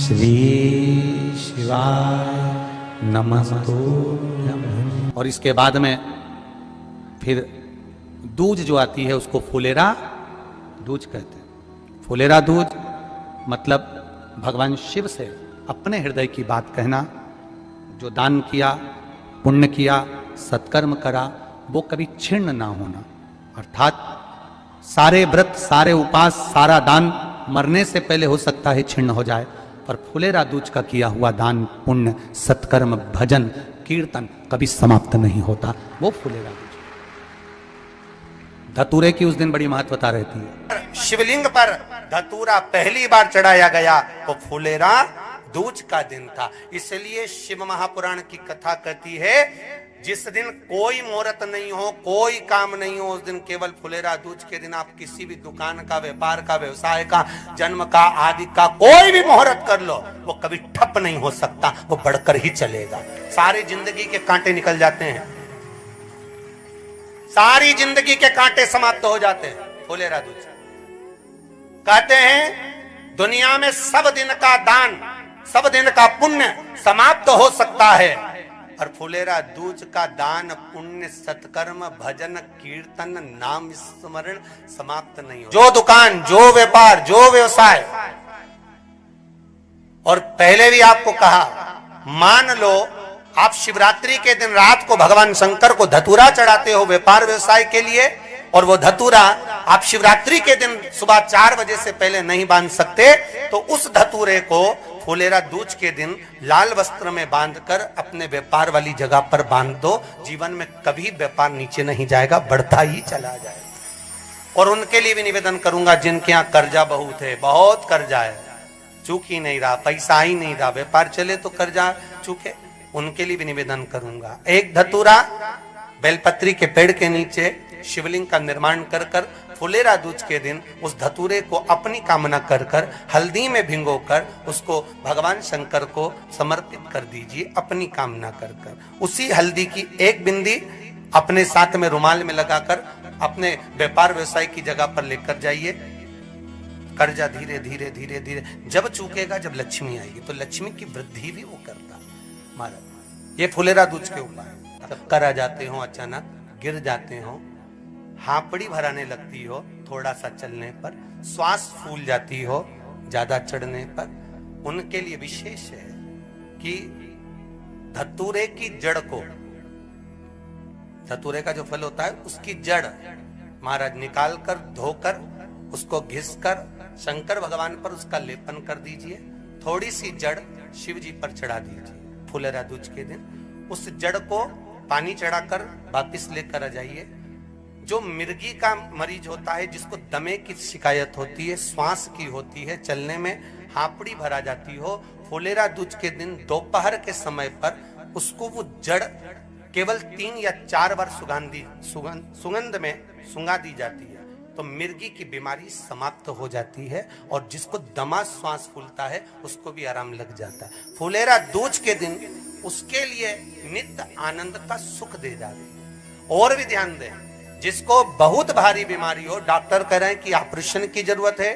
श्री शिवाय नमस्तु। और इसके बाद में फिर दूज जो आती है उसको फुलेरा दूज कहते हैं। फुलेरा दूज मतलब भगवान शिव से अपने हृदय की बात कहना। जो दान किया, पुण्य किया, सत्कर्म करा, वो कभी छिन्न ना होना। अर्थात सारे व्रत, सारे उपास, सारा दान मरने से पहले हो सकता है छिन्न हो जाए, पर फुलेरा दूज का किया हुआ दान, पुण्य, सत्कर्म, भजन, कीर्तन कभी समाप्त नहीं होता। वो फुलेरा दूज। धतूरे की उस दिन बड़ी महत्वता रहती है। शिवलिंग पर धतूरा पहली बार चढ़ाया गया तो फुलेरा दूज का दिन था। इसलिए शिव महापुराण की कथा कहती है जिस दिन कोई मुहूर्त नहीं हो, कोई काम नहीं हो, उस दिन केवल फुलेरा दूज के दिन आप किसी भी दुकान का, व्यापार का, व्यवसाय का, जन्म का, आदि का कोई भी मुहूर्त कर लो, वो कभी ठप नहीं हो सकता, वो बढ़कर ही चलेगा। सारी जिंदगी के कांटे निकल जाते हैं, सारी जिंदगी के कांटे समाप्त हो जाते हैं फुलेरा दूज। कहते हैं दुनिया में सब दिन का दान, सब दिन का पुण्य समाप्त हो सकता है, और फुलेरा दूज का दान, पुण्य, सत्कर्म, भजन, कीर्तन, नाम स्मरण समाप्त नहीं हो। जो दुकान, जो व्यापार, जो व्यवसाय, और पहले भी आपको कहा, मान लो आप शिवरात्रि के दिन रात को भगवान शंकर को धतूरा चढ़ाते हो व्यापार व्यवसाय के लिए, और वो धतूरा आप शिवरात्रि के दिन सुबह 4 बजे से पहले नहीं बांध सकते, तो उस धतूरे को फुलेरा दूज के दिन लाल वस्त्र में बांधकर अपने व्यापार वाली जगह पर बांध दो। जीवन में कभी व्यापार नीचे नहीं जाएगा, बढ़ता ही चला जाएगा। और उनके लिए भी निवेदन करूंगा जिनके यहाँ कर्जा बहुत है, बहुत कर्जा है, चूक ही नहीं रहा, पैसा ही नहीं रहा, व्यापार चले तो कर्जा चूके, उनके लिए भी निवेदन करूंगा। एक धतूरा बेलपत्री के पेड़ के नीचे शिवलिंग का निर्माण कर कर फुलेरा दूज के दिन उस धतूरे को अपनी कामना कर कर हल्दी में भिंगोकर उसको भगवान शंकर को समर्पित कर दीजिए अपनी कामना कर कर। उसी हल्दी की एक बिंदी अपने साथ में रुमाल में लगाकर अपने व्यापार व्यवसाय की जगह पर लेकर जाइए। कर्जा धीरे धीरे धीरे धीरे जब चूकेगा, जब लक्ष्मी आएगी तो लक्ष्मी की वृद्धि भी वो करता महाराज। ये फुलेरा दूज के उपाय। जब कर आ जाते हो, अचानक गिर जाते हो, हापड़ी भराने लगती हो थोड़ा सा चलने पर, श्वास फूल जाती हो ज्यादा चढ़ने पर, उनके लिए विशेष है कि धतूरे की जड़ को, धतूरे का जो फल होता है उसकी जड़ महाराज निकाल कर, धोकर, उसको घिसकर शंकर भगवान पर उसका लेपन कर दीजिए। थोड़ी सी जड़ शिव जी पर चढ़ा दीजिए फुलेरा दूज के दिन। उस जड़ को पानी चढ़ाकर वापिस लेकर आ जाइए। जो मिर्गी का मरीज होता है, जिसको दमे की शिकायत होती है, श्वास की होती है, चलने में हापड़ी भरा जाती हो, फुलेरा दूज के दिन दोपहर के समय पर उसको वो जड़ केवल 3 या 4 बार सुगंध में सुंगा दी जाती है, तो मिर्गी की बीमारी समाप्त हो जाती है, और जिसको दमा श्वास फूलता है उसको भी आराम लग जाता है। फुलेरा दूज के दिन उसके लिए नित्य आनंद का सुख दे जाते। और भी ध्यान दें, जिसको बहुत भारी बीमारी हो, डॉक्टर कह रहे हैं कि ऑपरेशन की जरूरत है,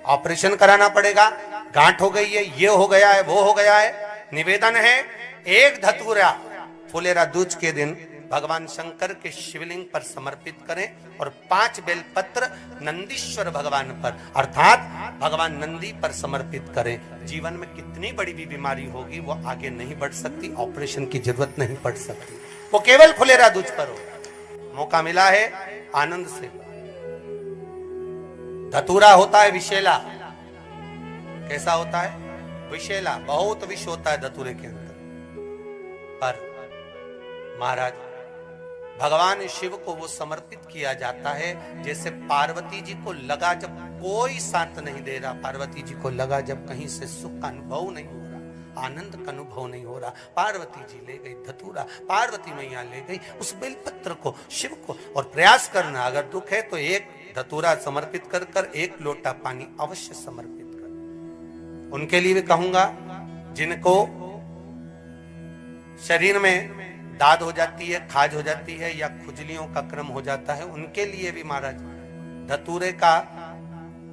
ऑपरेशन कराना पड़ेगा, गांठ हो गई है, ये हो गया है, वो हो गया है, निवेदन है एक धतूरा फुलेरा दूज के दिन भगवान शंकर के शिवलिंग पर समर्पित करें, और 5 बेलपत्र नंदीश्वर भगवान पर अर्थात भगवान नंदी पर समर्पित करें। जीवन में कितनी बड़ी भी बीमारी होगी वो आगे नहीं बढ़ सकती, ऑपरेशन की जरूरत नहीं पड़ सकती, वो केवल फुलेरा दूज पर हो। मौका मिला है आनंद से। धतूरा होता है विषैला। कैसा होता है? विषैला, बहुत विष होता है धतूरे के अंदर। पर महाराज भगवान शिव को वो समर्पित किया जाता है जैसे पार्वती जी को लगा, जब कोई साथ नहीं दे रहा, पार्वती जी को लगा जब कहीं से सुख का अनुभव नहीं हो रहा, आनंद का अनुभव नहीं हो रहा, पार्वती जी ले गई धतूरा, पार्वती मैया ले गई उस बेलपत्र को शिव को। और प्रयास करना, अगर दुख है तो एक धतूरा समर्पित कर कर 1 लोटा पानी अवश्य समर्पित कर। उनके लिए भी कहूंगा जिनको शरीर में दाद हो जाती है, खाज हो जाती है, या खुजलियों का क्रम हो जाता है, उनके लिए भी महाराज धतूरे का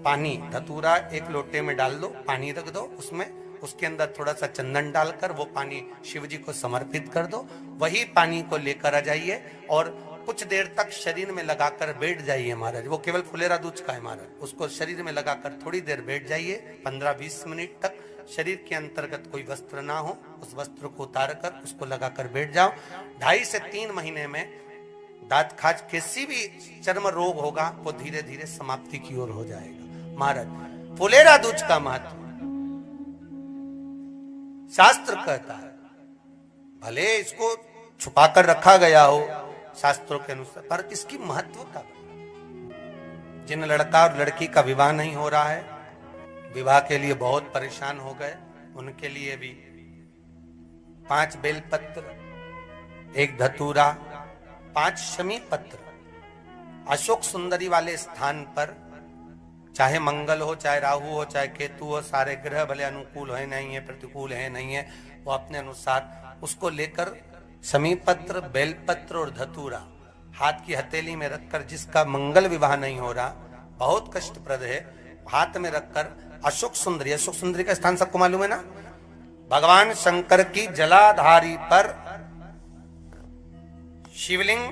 पानी, धतूरा एक लोटे में डाल दो, पानी रख दो उसमें, उसके अंदर थोड़ा सा चंदन डालकर वो पानी शिव जी को समर्पित कर दो। वही पानी को लेकर आ जाइए और कुछ देर तक शरीर में लगाकर बैठ जाइए महाराज। वो केवल फुलेरा दूध का है महाराज, उसको शरीर में लगाकर थोड़ी देर बैठ जाइए, 15-20 मिनट तक। शरीर के अंतर्गत कोई वस्त्र ना हो, उस वस्त्र को उतार कर उसको लगाकर बैठ जाओ। 2.5 से 3 महीने में दांत खाज किसी भी चर्म रोग होगा वो धीरे धीरे समाप्ति की ओर हो जाएगा महाराज। फुलेरा दूध का महत्व शास्त्र कहता है, भले इसको छुपाकर रखा गया हो शास्त्रों के अनुसार, पर इसकी महत्व का, जिन लड़का और लड़की का विवाह नहीं हो रहा है, विवाह के लिए बहुत परेशान हो गए, उनके लिए भी 5 बेलपत्र, 1 धतूरा, 5 शमी पत्र अशोक सुंदरी वाले स्थान पर, चाहे मंगल हो, चाहे राहु हो, चाहे केतु हो, सारे ग्रह भले अनुकूल है नहीं है, प्रतिकूल है नहीं है, वो अपने अनुसार उसको लेकर शमी पत्र, बेलपत्र और धतूरा हाथ की हथेली में रखकर, जिसका मंगल विवाह नहीं हो रहा, बहुत कष्टप्रद है, हाथ में रखकर अशोक सुंदरी, अशोक सुंदरी का स्थान सबको मालूम है ना, भगवान शंकर की जलाधारी पर शिवलिंग,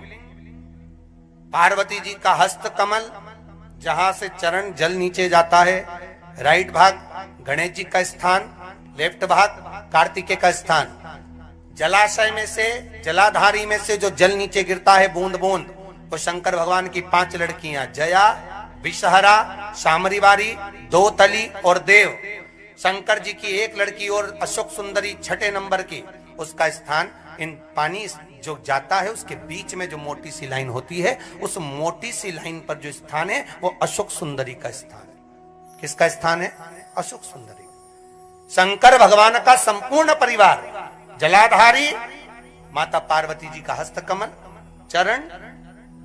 पार्वती जी का हस्त कमल, जहां से चरण जल नीचे जाता है, राइट भाग गणेश जी का स्थान, लेफ्ट भाग कार्तिकेय का स्थान। जलाशय में से, जलाधारी में से जो जल नीचे गिरता है बूंद बूंद, वो शंकर भगवान की 5 लड़कियां, जया, विषहरा, शामरीवारी, 2 तली और देव। शंकर जी की 1 लड़की और अशोक सुंदरी 6ठे नंबर की, उसका स्थान, इन पानी जो जाता है उसके बीच में जो मोटी सी लाइन होती है, उस मोटी सी लाइन पर जो स्थान है वो अशोक सुंदरी का स्थान है। किसका स्थान है? अशोक सुंदरी। शंकर भगवान का संपूर्ण परिवार, जलाधारी माता पार्वती जी का हस्तकमल, चरण,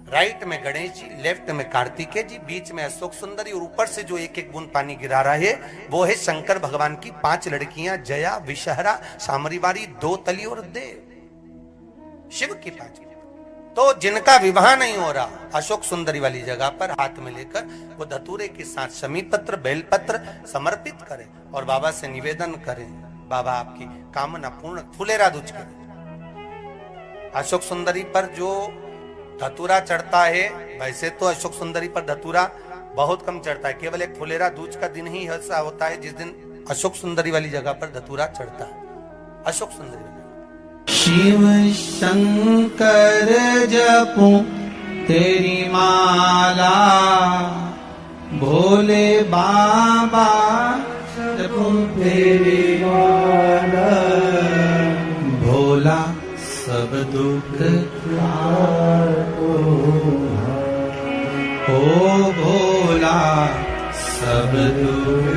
राइट में गणेश जी, लेफ्ट में कार्तिकेय जी, बीच में अशोक सुंदरी, और ऊपर से जो 1-1 बूंद पानी गिरा रहा है वो है शंकर भगवान की 5 लड़कियां, जया, विषहरा, शामरीवारी, 2 तली और देव। शिव की 5। तो जिनका विवाह नहीं हो रहा, अशोक सुंदरी वाली जगह पर हाथ में लेकर वो धतूरे के साथ शमी पत्र, बेलपत्र समर्पित करें और बाबा से निवेदन करें, बाबा आपकी कामना पूर्ण, फुलेरा दूज करें। अशोक सुंदरी पर जो धतूरा चढ़ता है, वैसे तो अशोक सुंदरी पर धतूरा बहुत कम चढ़ता है, केवल एक फुलेरा दूज का दिन ही ऐसा होता है जिस दिन अशोक सुंदरी वाली जगह पर धतूरा चढ़ता है। अशोक सुंदरी शिव शंकर जपूं तेरी माला, भोले बाबा जपूं तेरी माला, भोला सब दुख ओ भोला सब दुख